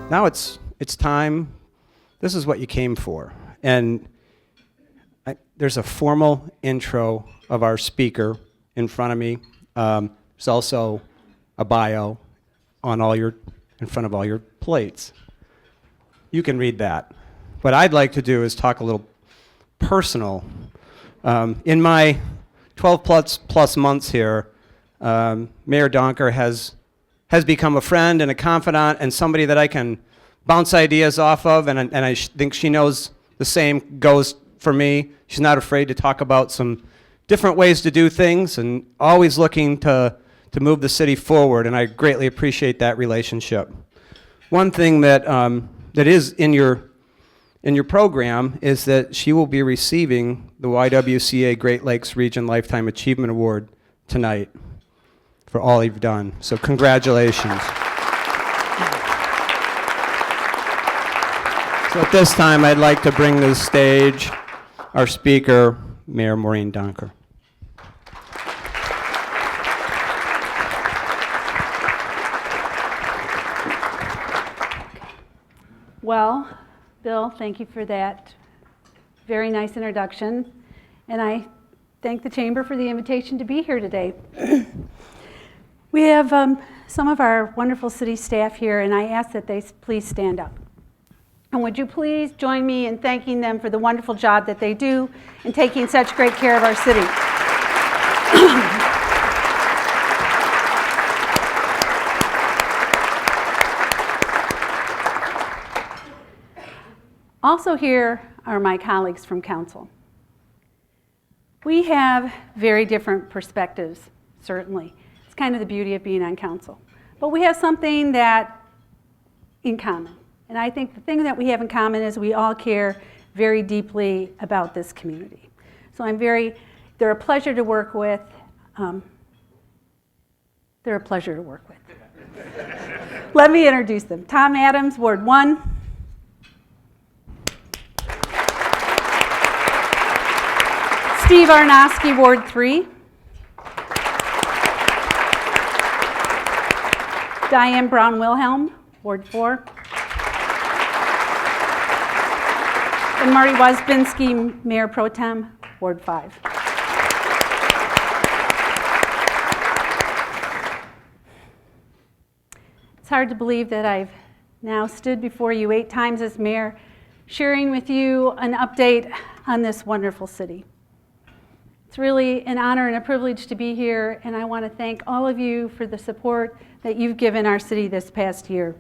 Now it's time. This is what you came for. And there's a formal intro of our speaker in front of me. There's also a bio on in front of all your plates. You can read that. What I'd like to do is talk a little personal. In my 12 plus months here, Mayor Donker has become a friend and a confidant and somebody that I can bounce ideas off of, and I think she knows the same goes for me. She's not afraid to talk about some different ways to do things and always looking to move the city forward, and I greatly appreciate that relationship. One thing that is in your program is that she will be receiving the YWCA Great Lakes Region Lifetime Achievement Award tonight for all you've done. So congratulations. So at this time, I'd like to bring to the stage our speaker, Mayor Maureen Donker. Well, Bill, thank you for that very nice introduction, and I thank the Chamber for the invitation to be here today. We have some of our wonderful city staff here, and I ask that they please stand up. And would you please join me in thanking them for the wonderful job that they do in taking such great care of our city. Also here are my colleagues from council. We have very different perspectives, certainly. It's kind of the beauty of being on council. But we have something that in common. And I think the thing that we have in common is we all care very deeply about this community. So they're a pleasure to work with. Let me introduce them. Tom Adams, Ward 1. Steve Arnowski, Ward 3. Diane Brown-Wilhelm, Ward 4. And Marty Wasbinski, Mayor Pro Tem, Ward 5. It's hard to believe that I've now stood before you 8 times as mayor, sharing with you an update on this wonderful city. It's really an honor and a privilege to be here, and I want to thank all of you for the support that you've given our city this past year.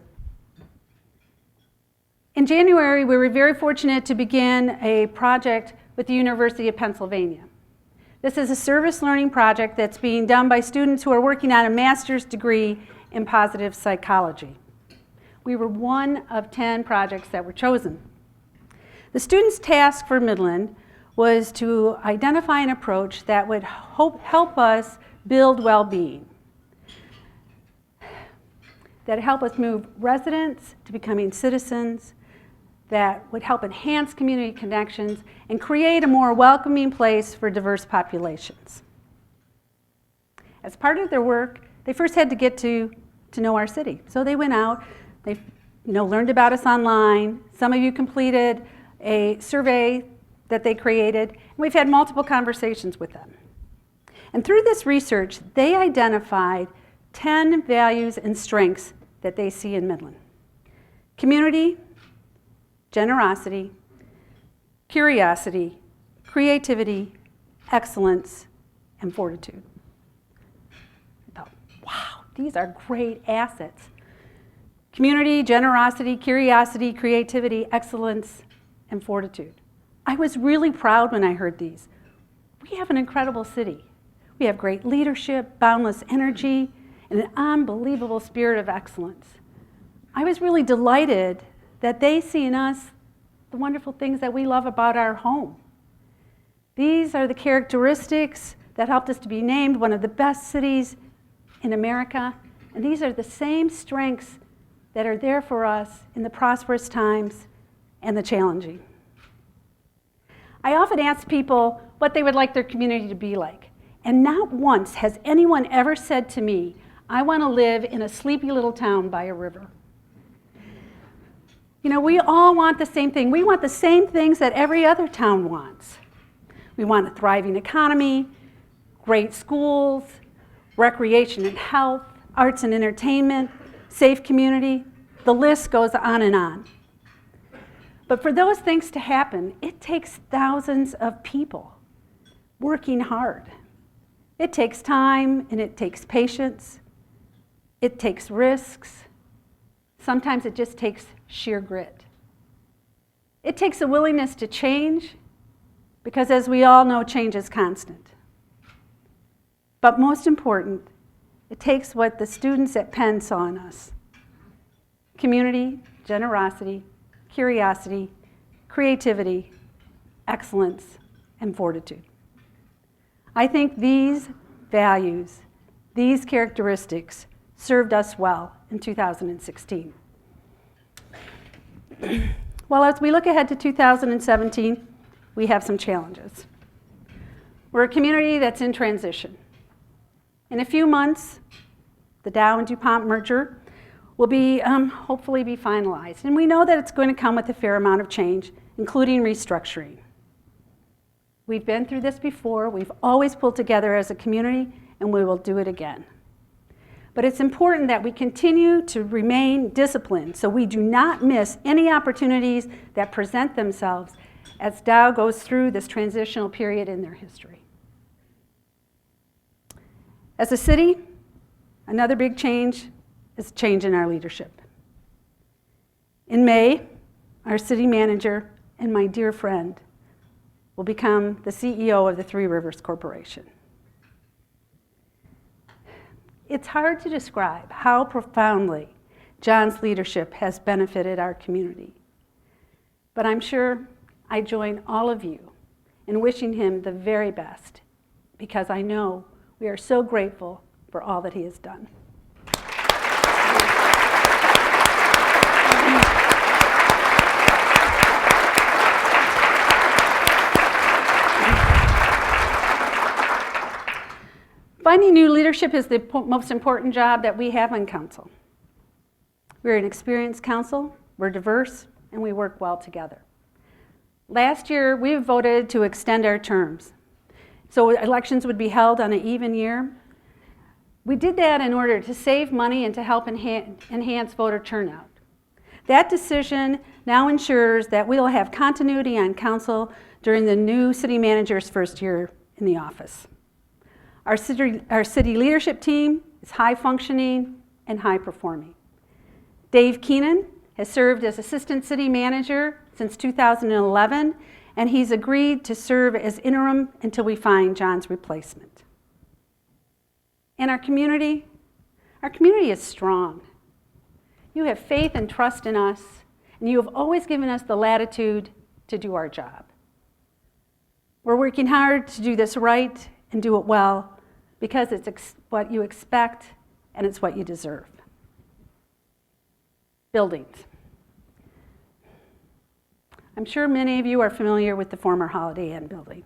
In January, we were very fortunate to begin a project with the University of Pennsylvania. This is a service learning project that's being done by students who are working on a master's degree in positive psychology. We were one of 10 projects that were chosen. The students' task for Midland was to identify an approach that would help us build well-being, that help us move residents to becoming citizens, that would help enhance community connections and create a more welcoming place for diverse populations. As part of their work, they first had to get to know our city. So they went out, they learned about us online. Some of you completed a survey that they created, and we've had multiple conversations with them. And through this research, they identified 10 values and strengths that they see in Midland: community, generosity, curiosity, creativity, excellence, and fortitude. I thought, wow, these are great assets. Community, generosity, curiosity, creativity, excellence, and fortitude. I was really proud when I heard these. We have an incredible city. We have great leadership, boundless energy, and an unbelievable spirit of excellence. I was really delighted that they see in us the wonderful things that we love about our home. These are the characteristics that helped us to be named one of the best cities in America, and these are the same strengths that are there for us in the prosperous times and the challenging. I often ask people what they would like their community to be like, and not once has anyone ever said to me, I want to live in a sleepy little town by a river. You know, we all want the same thing. We want the same things that every other town wants. We want a thriving economy, great schools, recreation and health, arts and entertainment, safe community. The list goes on and on. But for those things to happen, it takes thousands of people working hard. It takes time and it takes patience. It takes risks. Sometimes it just takes sheer grit. It takes a willingness to change, because as we all know, change is constant. But most important, it takes what the students at Penn saw in us: community, generosity, curiosity, creativity, excellence, and fortitude. I think these values, these characteristics, served us well in 2016. Well, as we look ahead to 2017, we have some challenges. We're a community that's in transition. In a few months, the Dow and DuPont merger will be hopefully be finalized. And we know that it's going to come with a fair amount of change, including restructuring. We've been through this before. We've always pulled together as a community, and we will do it again. But it's important that we continue to remain disciplined so we do not miss any opportunities that present themselves as Dow goes through this transitional period in their history. As a city, another big change is change in our leadership. In May, our city manager and my dear friend will become the CEO of the Three Rivers Corporation. It's hard to describe how profoundly John's leadership has benefited our community. But I'm sure I join all of you in wishing him the very best, because I know we are so grateful for all that he has done. Finding new leadership is the most important job that we have on council. We're an experienced council, we're diverse, and we work well together. Last year, we voted to extend our terms, so elections would be held on an even year. We did that in order to save money and to help enhance voter turnout. That decision now ensures that we'll have continuity on council during the new city manager's first year in the office. Our city leadership team is high functioning and high performing. Dave Keenan has served as assistant city manager since 2011, and he's agreed to serve as interim until we find John's replacement. And our community is strong. You have faith and trust in us, and you have always given us the latitude to do our job. We're working hard to do this right and do it well, because it's what you expect and it's what you deserve. Buildings. I'm sure many of you are familiar with the former Holiday Inn building.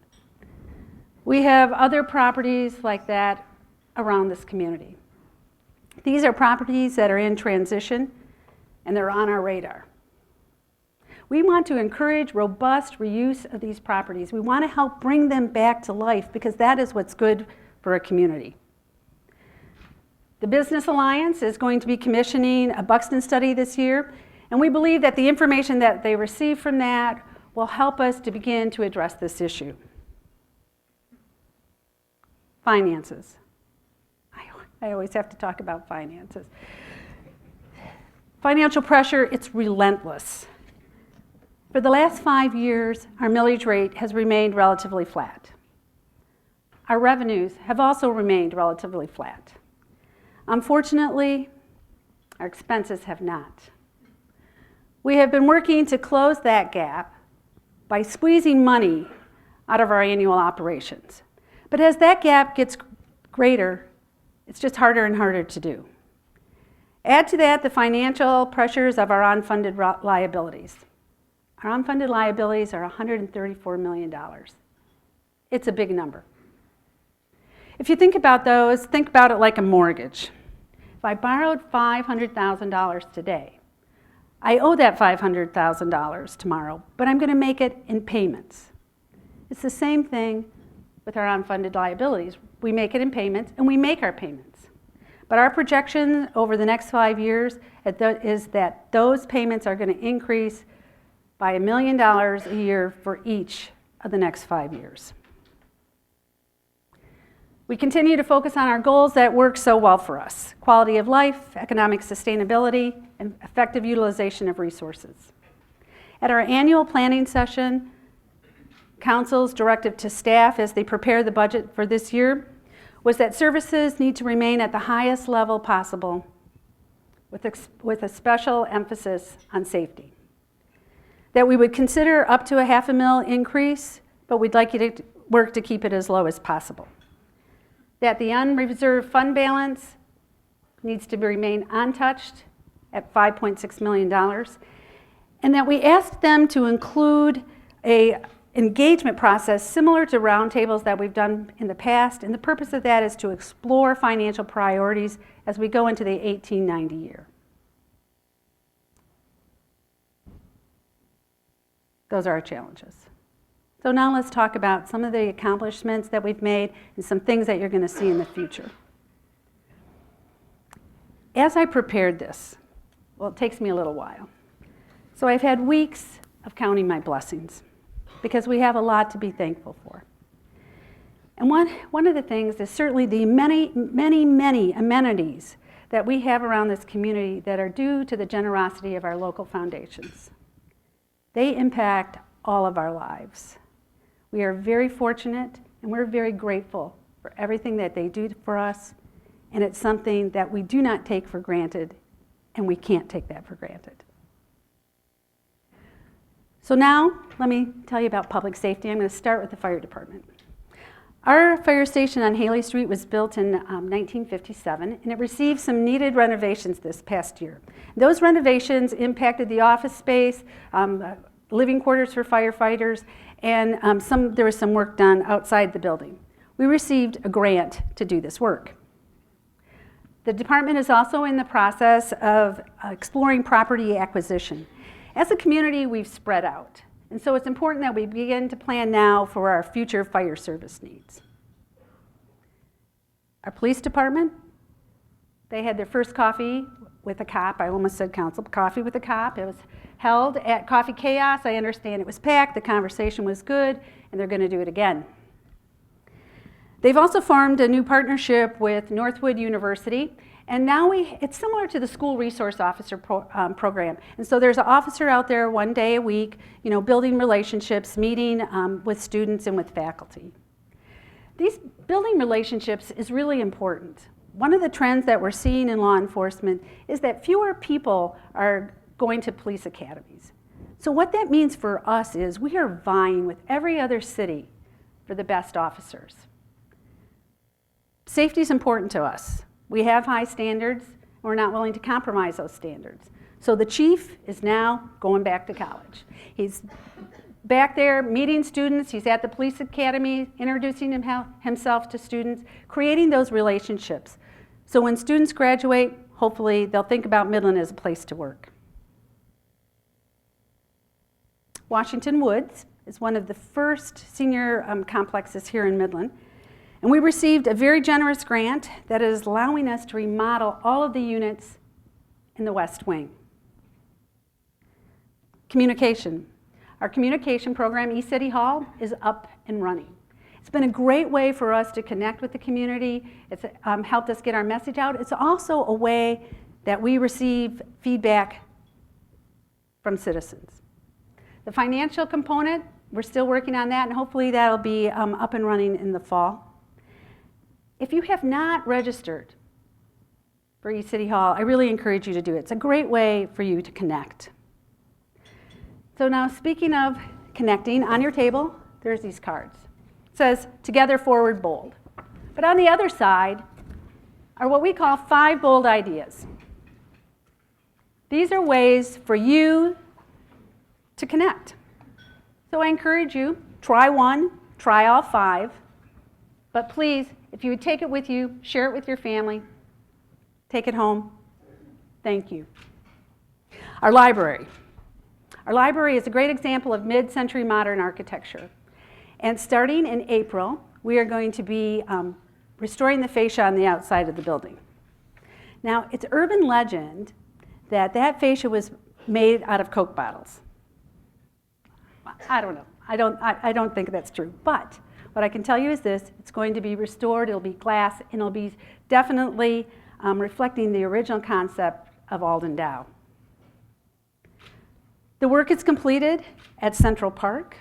We have other properties like that around this community. These are properties that are in transition and they're on our radar. We want to encourage robust reuse of these properties. We want to help bring them back to life, because that is what's good for a community. The Business Alliance is going to be commissioning a Buxton study this year, and we believe that the information that they receive from that will help us to begin to address this issue. Finances. I always have to talk about finances. Financial pressure, it's relentless. For the last 5 years, our millage rate has remained relatively flat. Our revenues have also remained relatively flat. Unfortunately, our expenses have not. We have been working to close that gap by squeezing money out of our annual operations. But as that gap gets greater, it's just harder and harder to do. Add to that the financial pressures of our unfunded liabilities. Our unfunded liabilities are $134 million. It's a big number. If you think about those, think about it like a mortgage. If I borrowed $500,000 today, I owe that $500,000 tomorrow, but I'm going to make it in payments. It's the same thing with our unfunded liabilities. We make it in payments, and we make our payments. But our projection over the next 5 years is that those payments are going to increase by $1 million a year for each of the next 5 years. We continue to focus on our goals that work so well for us: quality of life, economic sustainability, and effective utilization of resources. At our annual planning session, Council's directive to staff as they prepare the budget for this year was that services need to remain at the highest level possible with a special emphasis on safety. That we would consider up to a $500,000 increase, but we'd like you to work to keep it as low as possible. That the unreserved fund balance needs to remain untouched at $5.6 million, and that we asked them to include a engagement process similar to roundtables that we've done in the past, and the purpose of that is to explore financial priorities as we go into the 1890 year. Those are our challenges. So now let's talk about some of the accomplishments that we've made and some things that you're going to see in the future. As I prepared this, well, it takes me a little while. So I've had weeks of counting my blessings because we have a lot to be thankful for. And one of the things is certainly the many amenities that we have around this community that are due to the generosity of our local foundations. They impact all of our lives. We are very fortunate and we're very grateful for everything that they do for us, and it's something that we do not take for granted, and we can't take that for granted. So now, let me tell you about public safety. I'm going to start with the fire department. Our fire station on Haley Street was built in 1957, and it received some needed renovations this past year. Those renovations impacted the office space, living quarters for firefighters, and there was some work done outside the building. We received a grant to do this work. The department is also in the process of exploring property acquisition. As a community, we've spread out, and so it's important that we begin to plan now for our future fire service needs. Our police department, they had their first coffee with a cop. I almost said council, coffee with a cop. It was held at Coffee Chaos. I understand it was packed, the conversation was good, and they're going to do it again. They've also formed a new partnership with Northwood University, and now it's similar to the school resource officer program. And so there's an officer out there 1 day a week, building relationships, meeting with students and with faculty. These building relationships is really important. One of the trends that we're seeing in law enforcement is that fewer people are going to police academies. So what that means for us is we are vying with every other city for the best officers. Safety is important to us. We have high standards, and we're not willing to compromise those standards. So the chief is now going back to college. He's back there meeting students. He's at the police academy, introducing himself to students, creating those relationships. So when students graduate, hopefully they'll think about Midland as a place to work. Washington Woods is one of the first senior complexes here in Midland. And we received a very generous grant that is allowing us to remodel all of the units in the West Wing. Communication. Our communication program, eCity Hall, is up and running. It's been a great way for us to connect with the community. It's helped us get our message out. It's also a way that we receive feedback from citizens. The financial component, we're still working on that, and hopefully that'll be up and running in the fall. If you have not registered for eCity Hall, I really encourage you to do it. It's a great way for you to connect. So now, speaking of connecting, on your table, there's these cards. It says, Together Forward Bold. But on the other side are what we call 5 bold ideas. These are ways for you to connect. So I encourage you, try one, try all 5, but please, if you would take it with you, share it with your family, take it home. Thank you. Our library. Our library is a great example of mid-century modern architecture. And starting in April, we are going to be restoring the fascia on the outside of the building. Now, it's urban legend that that fascia was made out of Coke bottles. I don't know. I don't think that's true. But what I can tell you is this: it's going to be restored. It'll be glass, and it'll be definitely reflecting the original concept of Alden Dow. The work is completed at Central Park.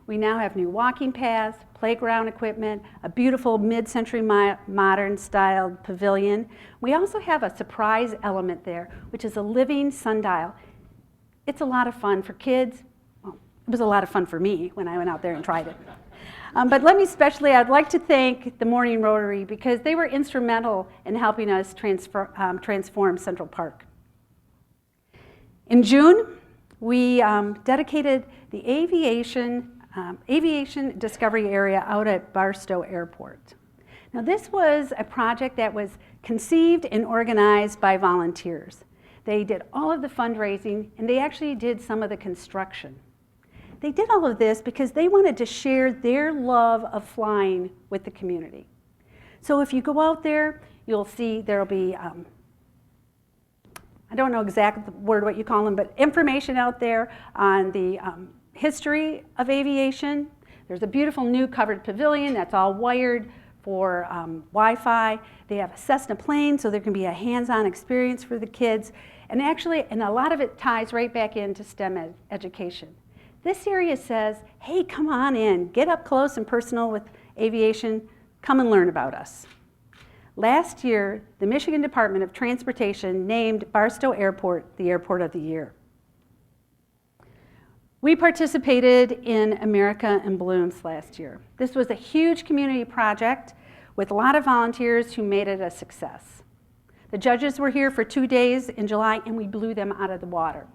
We now have new walking paths, playground equipment, a beautiful mid-century modern styled pavilion. We also have a surprise element there, which is a living sundial. It's a lot of fun for kids. Well, it was a lot of fun for me when I went out there and tried it. But I'd like to thank the Maureen Rotary, because they were instrumental in helping us transform Central Park. In June, we dedicated the aviation discovery area out at Barstow Airport. Now, this was a project that was conceived and organized by volunteers. They did all of the fundraising, and they actually did some of the construction. They did all of this because they wanted to share their love of flying with the community. So if you go out there, you'll see there'll be, I don't know exactly the word what you call them, but information out there on the history of aviation. There's a beautiful new covered pavilion that's all wired for Wi-Fi. They have a Cessna plane, so there can be a hands-on experience for the kids. And actually, and a lot of it ties right back into STEM education. This area says, hey, come on in, get up close and personal with aviation, come and learn about us. Last year, the Michigan Department of Transportation named Barstow Airport the Airport of the Year. We participated in America in Blooms last year. This was a huge community project with a lot of volunteers who made it a success. The judges were here for 2 days in July, and we blew them out of the water.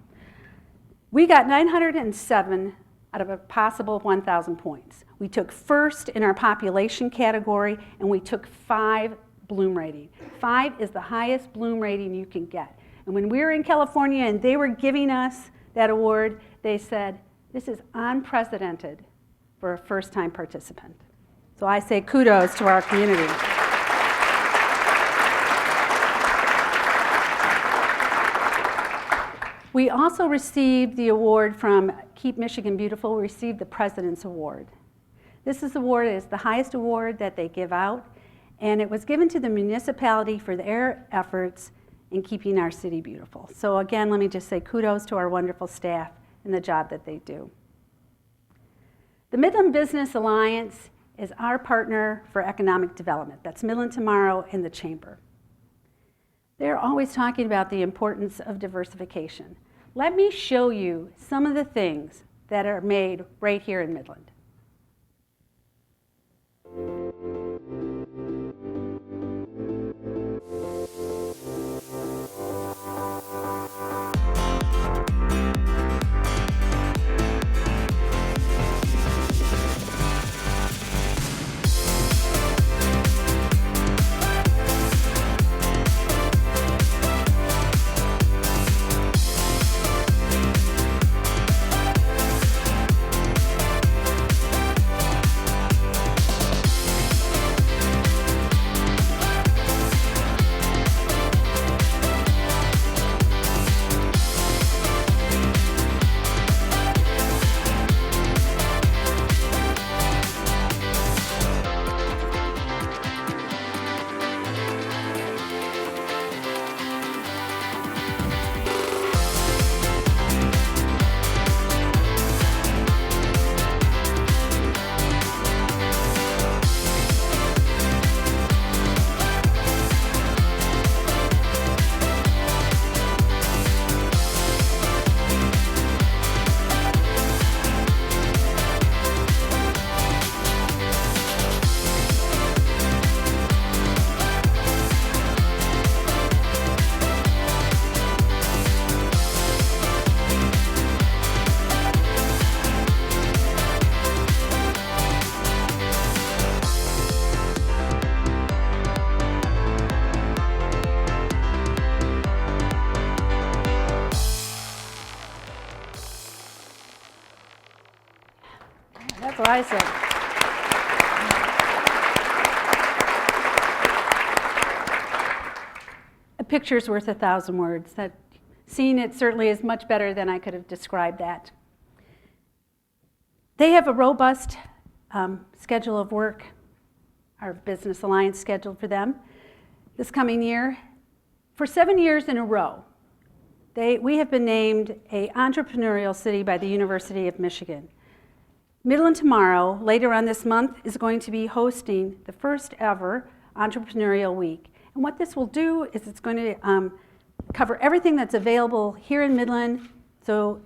We got 907 out of a possible 1,000 points. We took first in our population category, and we took 5 bloom rating. 5 is the highest bloom rating you can get. And when we were in California and they were giving us that award, they said, this is unprecedented for a first-time participant. So I say kudos to our community. We also received the award from Keep Michigan Beautiful. We received the President's Award. This is the highest award that they give out, and it was given to the municipality for their efforts in keeping our city beautiful. So again, let me just say kudos to our wonderful staff and the job that they do. The Midland Business Alliance is our partner for economic development. That's Midland Tomorrow and the Chamber. They're always talking about the importance of diversification. Let me show you some of the things that are made right here in Midland. That's what I said. A picture's worth 1,000 words. Seeing it certainly is much better than I could have described that. They have a robust schedule of work, our Business Alliance scheduled for them this coming year. For 7 years in a row, we have been named an entrepreneurial city by the University of Michigan. Midland tomorrow, later on this month, is going to be hosting the first ever Entrepreneurial Week. And what this will do is it's going to cover everything that's available here in Midland, so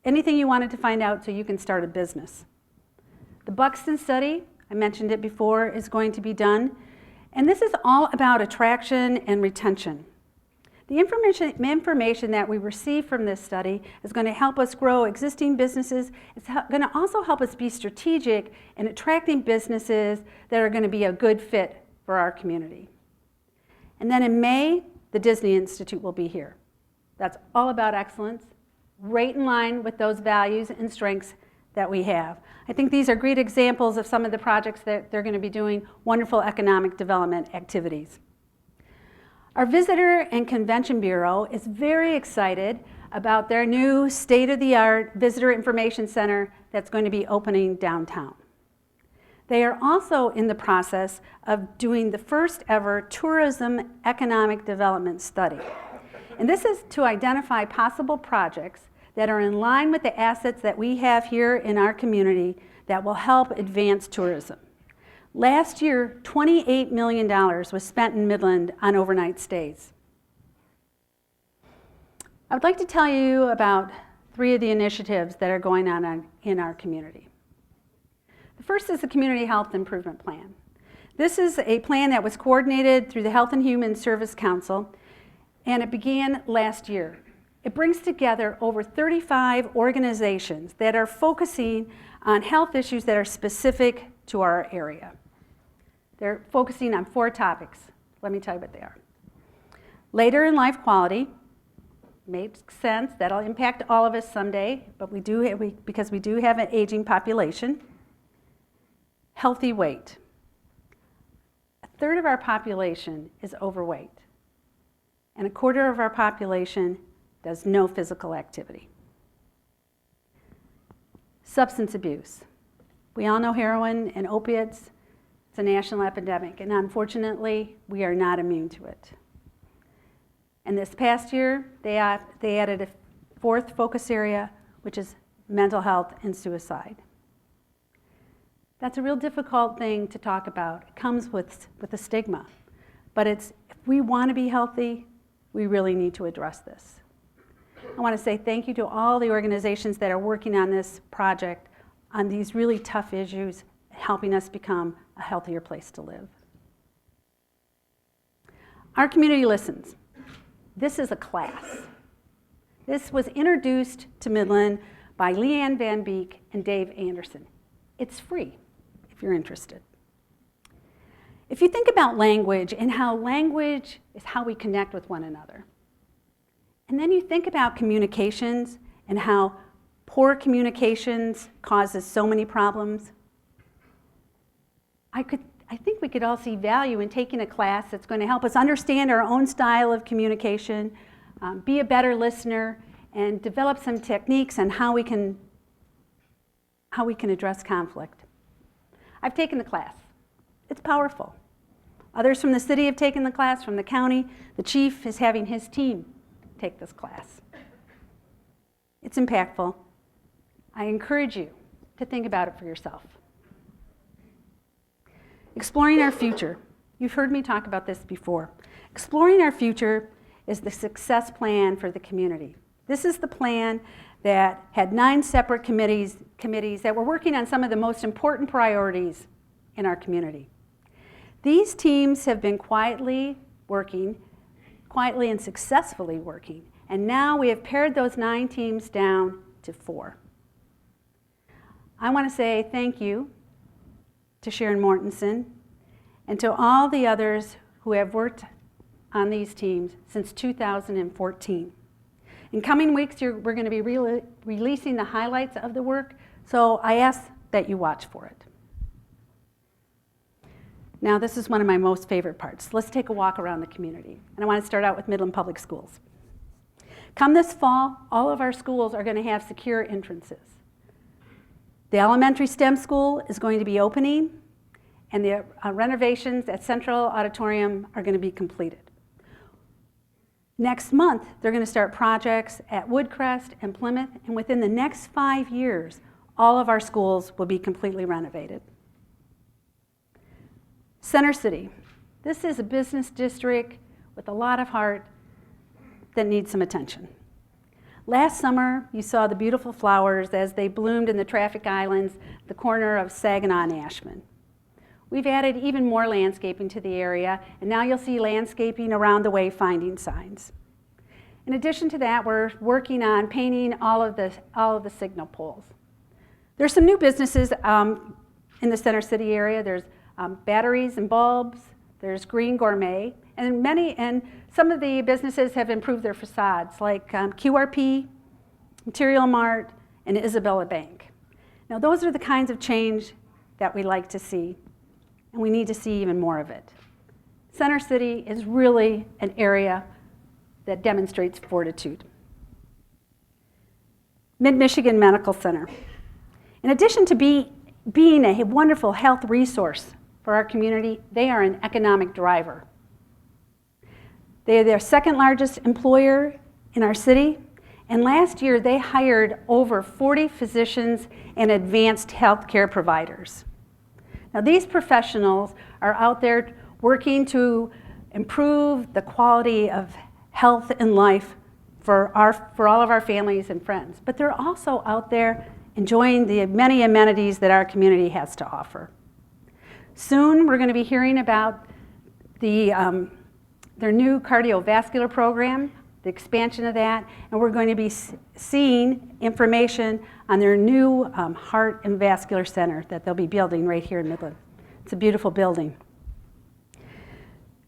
anything you wanted to find out so you can start a business. The Buxton study, I mentioned it before, is going to be done. And this is all about attraction and retention. The information that we receive from this study is going to help us grow existing businesses. It's going to also help us be strategic in attracting businesses that are going to be a good fit for our community. And then in May, the Disney Institute will be here. That's all about excellence, right in line with those values and strengths that we have. I think these are great examples of some of the projects that they're going to be doing, wonderful economic development activities. Our Visitor and Convention Bureau is very excited about their new state-of-the-art Visitor Information Center that's going to be opening downtown. They are also in the process of doing the first ever tourism economic development study. And this is to identify possible projects that are in line with the assets that we have here in our community that will help advance tourism. Last year, $28 million was spent in Midland on overnight stays. I would like to tell you about 3 of the initiatives that are going on in our community. The first is the Community Health Improvement Plan. This is a plan that was coordinated through the Health and Human Service Council, and it began last year. It brings together over 35 organizations that are focusing on health issues that are specific to our area. They're focusing on 4 topics. Let me tell you what they are. Later in life quality, makes sense, that'll impact all of us someday, but because we do have an aging population. Healthy weight. 1/3 of our population is overweight, and 1/4 of our population does no physical activity. Substance abuse. We all know heroin and opiates. It's a national epidemic, and unfortunately, we are not immune to it. And this past year, they added a 4th focus area, which is mental health and suicide. That's a real difficult thing to talk about. It comes with a stigma. But if we want to be healthy, we really need to address this. I want to say thank you to all the organizations that are working on this project, on these really tough issues, helping us become a healthier place to live. Our community listens. This is a class. This was introduced to Midland by Leanne Van Beek and Dave Anderson. It's free if you're interested. If you think about language and how language is how we connect with one another, and then you think about communications and how poor communications causes so many problems, I think we could all see value in taking a class that's going to help us understand our own style of communication, be a better listener, and develop some techniques on how we can address conflict. I've taken the class. It's powerful. Others from the city have taken the class, from the county. The chief is having his team take this class. It's impactful. I encourage you to think about it for yourself. Exploring our future. You've heard me talk about this before. Exploring our future is the success plan for the community. This is the plan that had 9 separate committees that were working on some of the most important priorities in our community. These teams have been quietly and successfully working, and now we have pared those 9 teams down to 4. I want to say thank you to Sharon Mortensen and to all the others who have worked on these teams since 2014. In coming weeks, we're going to be releasing the highlights of the work, so I ask that you watch for it. Now, this is one of my most favorite parts. Let's take a walk around the community. And I want to start out with Midland Public Schools. Come this fall, all of our schools are going to have secure entrances. The elementary STEM school is going to be opening, and the renovations at Central Auditorium are going to be completed. Next month, they're going to start projects at Woodcrest and Plymouth, and within the next 5 years, all of our schools will be completely renovated. Center City. This is a business district with a lot of heart that needs some attention. Last summer, you saw the beautiful flowers as they bloomed in the traffic islands, the corner of Saginaw and Ashman. We've added even more landscaping to the area, and now you'll see landscaping around the wayfinding signs. In addition to that, we're working on painting all of the signal poles. There's some new businesses in the Center City area. There's batteries and bulbs. There's Green Gourmet, and some of the businesses have improved their facades, like QRP, Material Mart, and Isabella Bank. Now, those are the kinds of change that we like to see, and we need to see even more of it. Center City is really an area that demonstrates fortitude. Mid-Michigan Medical Center. In addition to being a wonderful health resource for our community, they are an economic driver. They are their second largest employer in our city, and last year they hired over 40 physicians and advanced healthcare providers. Now, these professionals are out there working to improve the quality of health and life for all of our families and friends, but they're also out there enjoying the many amenities that our community has to offer. Soon, we're going to be hearing about their new cardiovascular program, the expansion of that, and we're going to be seeing information on their new heart and vascular center that they'll be building right here in Midland. It's a beautiful building.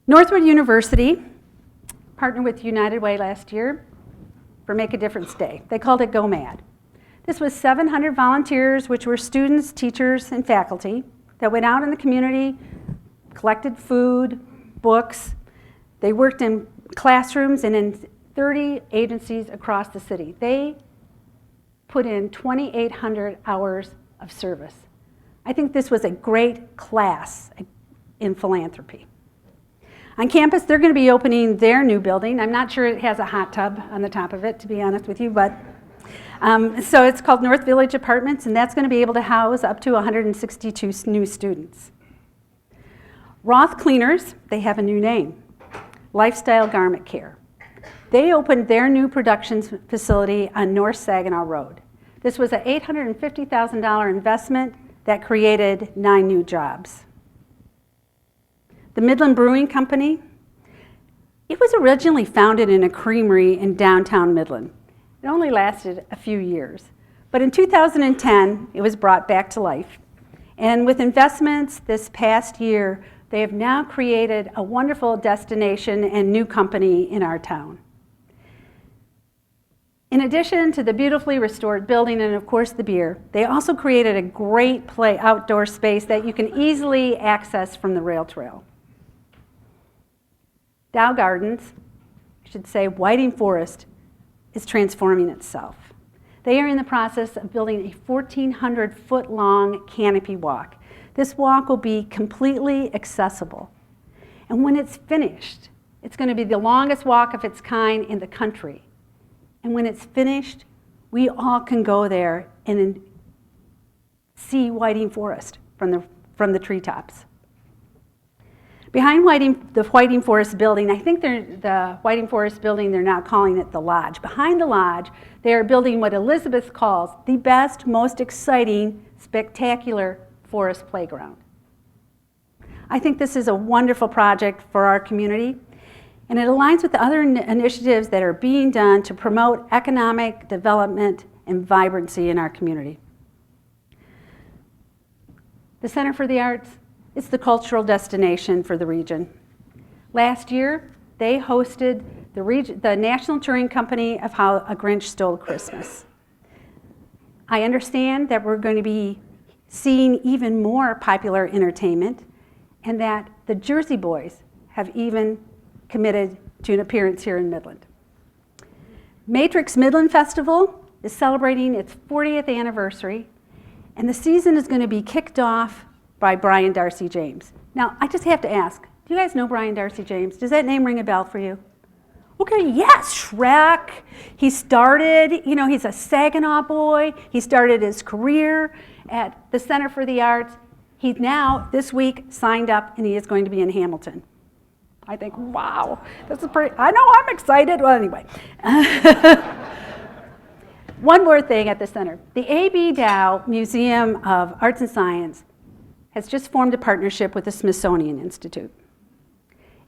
Northwood University partnered with United Way last year for Make a Difference Day. They called it Go Mad. This was 700 volunteers, which were students, teachers, and faculty, that went out in the community, collected food, books. They worked in classrooms and in 30 agencies across the city. They put in 2,800 hours of service. I think this was a great class in philanthropy. On campus, they're going to be opening their new building. I'm not sure it has a hot tub on the top of it, to be honest with you, but so it's called North Village Apartments, and that's going to be able to house up to 162 new students. Roth Cleaners, they have a new name, Lifestyle Garment Care. They opened their new production facility on North Saginaw Road. This was an $850,000 investment that created 9 new jobs. The Midland Brewing Company, it was originally founded in a creamery in downtown Midland. It only lasted a few years. But in 2010, it was brought back to life. And with investments this past year, they have now created a wonderful destination and new company in our town. In addition to the beautifully restored building and, of course, the beer, they also created a great outdoor space that you can easily access from the rail trail. Dow Gardens, I should say Whiting Forest, is transforming itself. They are in the process of building a 1,400-foot-long canopy walk. This walk will be completely accessible. And when it's finished, it's going to be the longest walk of its kind in the country. And when it's finished, we all can go there and see Whiting Forest from the treetops. Behind the Whiting Forest building, I think the Whiting Forest building, they're now calling it the Lodge. Behind the Lodge, they are building what Elizabeth calls the best, most exciting, spectacular forest playground. I think this is a wonderful project for our community, and it aligns with the other initiatives that are being done to promote economic development and vibrancy in our community. The Center for the Arts, it's the cultural destination for the region. Last year, they hosted the National Touring Company of How a Grinch Stole Christmas. I understand that we're going to be seeing even more popular entertainment, and that the Jersey Boys have even committed to an appearance here in Midland. Matrix Midland Festival is celebrating its 40th anniversary, and the season is going to be kicked off by Brian Darcy James. Now, I just have to ask, do you guys know Brian Darcy James? Does that name ring a bell for you? Okay, yes, Shrek. He started, he's a Saginaw boy. He started his career at the Center for the Arts. He's now, this week, signed up, and he is going to be in Hamilton. I think, wow, this is pretty, I know, I'm excited. Well, anyway. One more thing at the center. The A.B. Dow Museum of Arts and Science has just formed a partnership with the Smithsonian Institute.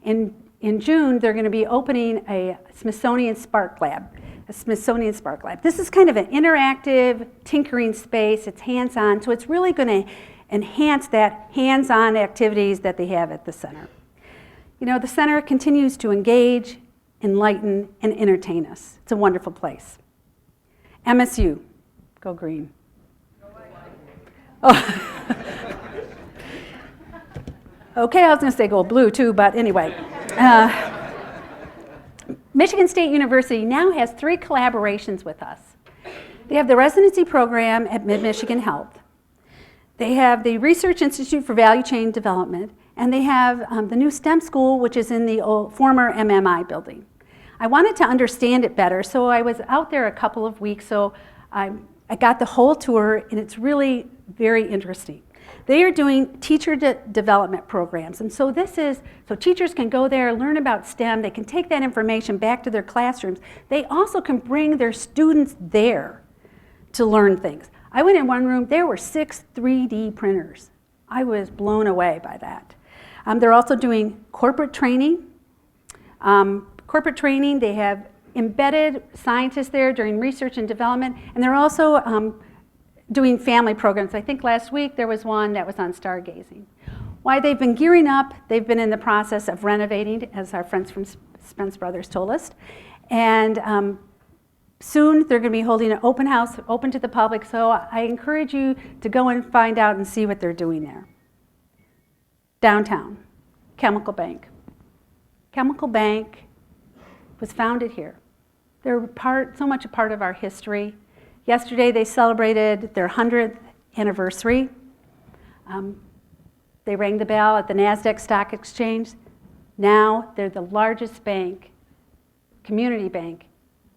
In June, they're going to be opening a Smithsonian Spark Lab. This is kind of an interactive tinkering space. It's hands-on, so it's really going to enhance that hands-on activities that they have at the center. The center continues to engage, enlighten, and entertain us. It's a wonderful place. MSU, go green. Oh. Okay, I was going to say go blue too, but anyway. Michigan State University now has 3 collaborations with us. They have the residency program at Mid-Michigan Health. They have the Research Institute for Value Chain Development, and they have the new STEM school, which is in the former MMI building. I wanted to understand it better, so I was out there a couple of weeks, so I got the whole tour, and it's really very interesting. They are doing teacher development programs, and so teachers can go there, learn about STEM, they can take that information back to their classrooms. They also can bring their students there to learn things. I went in one room, there were 6 3D printers. I was blown away by that. They're also doing corporate training. They have embedded scientists there during research and development, and they're also doing family programs. I think last week there was one that was on stargazing. Why they've been gearing up, they've been in the process of renovating, as our friends from Spence Brothers told us. And soon they're going to be holding an open house, open to the public, so I encourage you to go and find out and see what they're doing there. Downtown, Chemical Bank. Chemical Bank was founded here. They're so much a part of our history. Yesterday they celebrated their 100th anniversary. They rang the bell at the NASDAQ Stock Exchange. Now they're the largest bank, community bank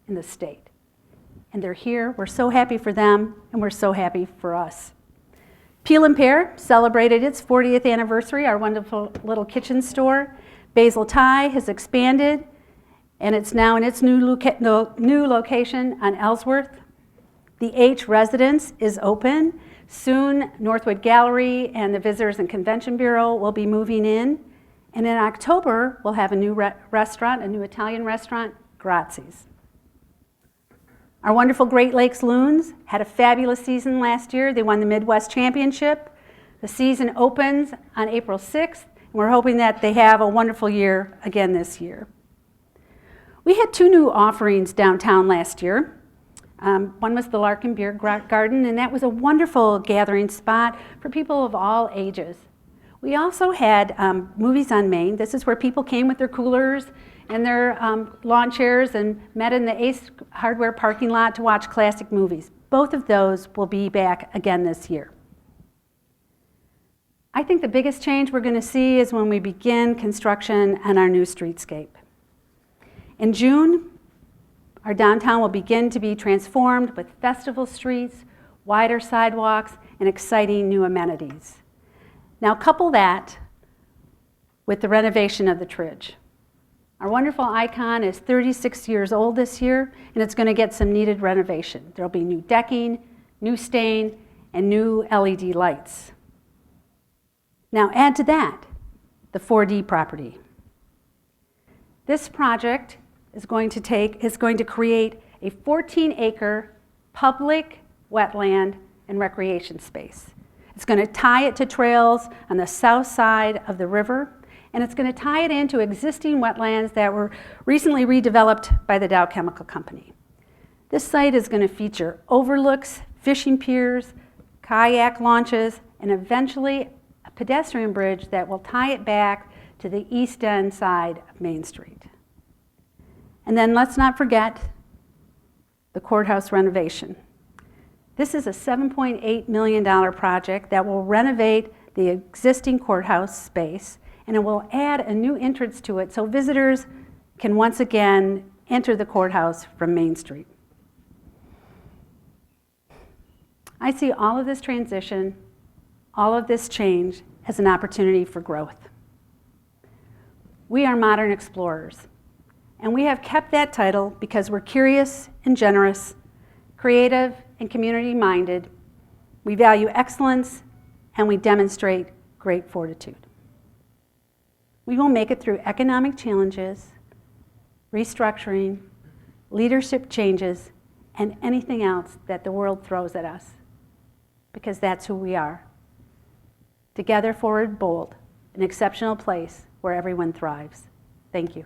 in the state. And they're here. We're so happy for them, and we're so happy for us. Peel and Pear celebrated its 40th anniversary, our wonderful little kitchen store. Basil Thai has expanded, and it's now in its new location on Ellsworth. The H Residence is open. Soon, Northwood Gallery and the Visitors and Convention Bureau will be moving in. And in October, we'll have a new restaurant, a new Italian restaurant, Grazzi's. Our wonderful Great Lakes Loons had a fabulous season last year. They won the Midwest Championship. The season opens on April 6th, and we're hoping that they have a wonderful year again this year. We had 2 new offerings downtown last year. One was the Larkin Beer Garden, and that was a wonderful gathering spot for people of all ages. We also had Movies on Main. This is where people came with their coolers and their lawn chairs and met in the Ace Hardware parking lot to watch classic movies. Both of those will be back again this year. I think the biggest change we're going to see is when we begin construction on our new streetscape. In June, our downtown will begin to be transformed with festival streets, wider sidewalks, and exciting new amenities. Now couple that with the renovation of the Tridge. Our wonderful icon is 36 years old this year, and it's going to get some needed renovation. There'll be new decking, new stain, and new LED lights. Now add to that the 4D property. This project is going to create a 14-acre public wetland and recreation space. It's going to tie it to trails on the south side of the river, and it's going to tie it into existing wetlands that were recently redeveloped by the Dow Chemical Company. This site is going to feature overlooks, fishing piers, kayak launches, and eventually a pedestrian bridge that will tie it back to the east end side of Main Street. And then let's not forget the courthouse renovation. This is a $7.8 million project that will renovate the existing courthouse space, and it will add a new entrance to it so visitors can once again enter the courthouse from Main Street. I see all of this transition, all of this change as an opportunity for growth. We are modern explorers, and we have kept that title because we're curious and generous, creative and community-minded. We value excellence, and we demonstrate great fortitude. We will make it through economic challenges, restructuring, leadership changes, and anything else that the world throws at us, because that's who we are. Together, forward, bold, an exceptional place where everyone thrives. Thank you.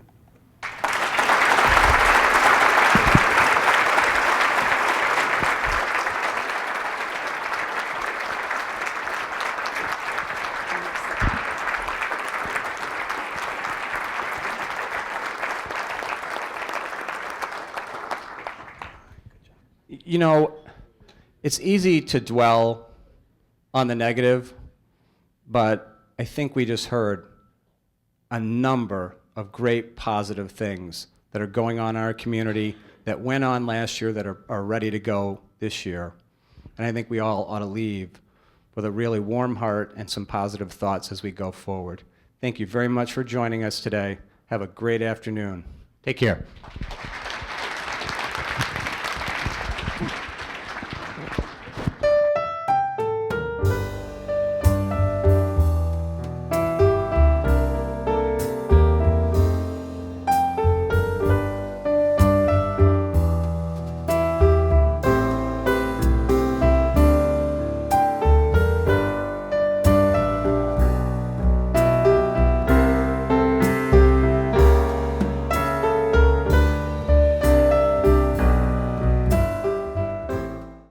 You know, it's easy to dwell on the negative, but I think we just heard a number of great positive things that are going on in our community that went on last year that are ready to go this year. And I think we all ought to leave with a really warm heart and some positive thoughts as we go forward. Thank you very much for joining us today. Have a great afternoon. Take care.